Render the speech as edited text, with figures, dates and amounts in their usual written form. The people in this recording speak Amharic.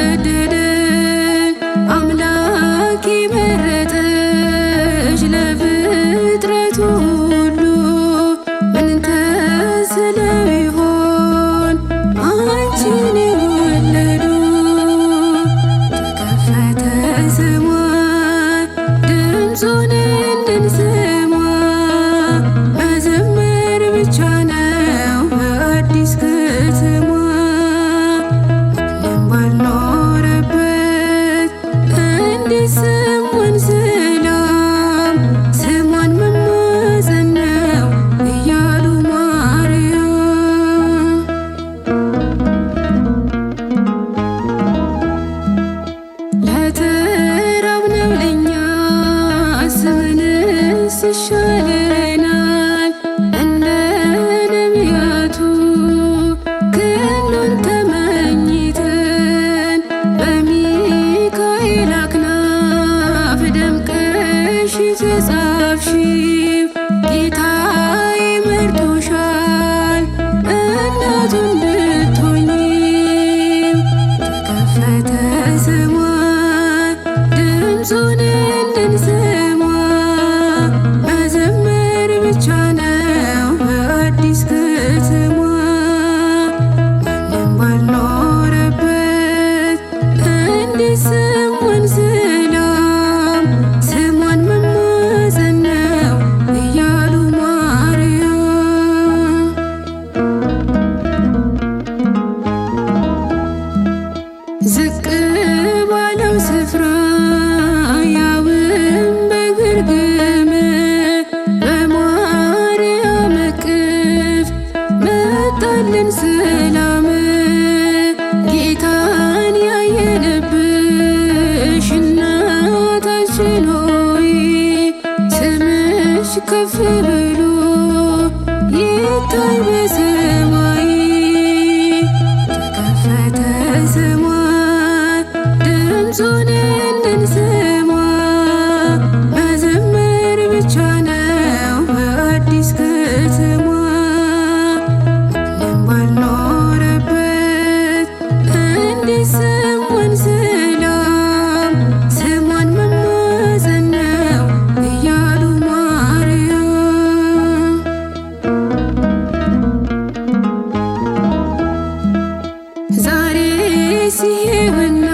ወደደ አምላክ መረጠሽ ለፍጥረቱ ሁሉ ምን ተስለው ይሆን አንቺን የወለዱ ተከፈተ ሰማይ ድምፁን እንድንሰማ መዘመር ብቻ ነው በአዲስ ከተማ ማንም ባልኖረበት እንዲሰማን ሰላም ስሟን መማፀን ነው እያሉ ማርያም ለተራብነው ለኛ ስምንስ ይሻለናል እንደ ነቢያቱ ክንዱን ተመኝተን በሚካኤል አክናፍ ደምቀሽ የተጻፍሽው ጌታዬ መርጦሻል እናቱ እንድትሆኚው ተከፈተ ሰማይ ድምፁን እንድንሰማ መዘመር ብቻ ነው በአዲስ ከተማ ማንም ባልኖረበት እንዲሰማን ሰላም ስሟን መማፀን ነው እያሉ ማርያም ዝቅ ባለው ስፍራ ያውም በግርግም በማርያም እቅፍ መጣልን ሰላም ጌታን ያየንብሽ እናታችን ሆይ ስምሽ ከፍ ብሎ ይታይ በሰማይ ተከፈተ ሰማይ ድምፁን እንድንሰማ መዘመር ብቻ ነው በአዲስ ከተማ ማንም ባልኖረበት እንዲሰማን ሰላም ስሟን መማፀን ነው እያሉ ማርያም ዛሬ ሲሄውና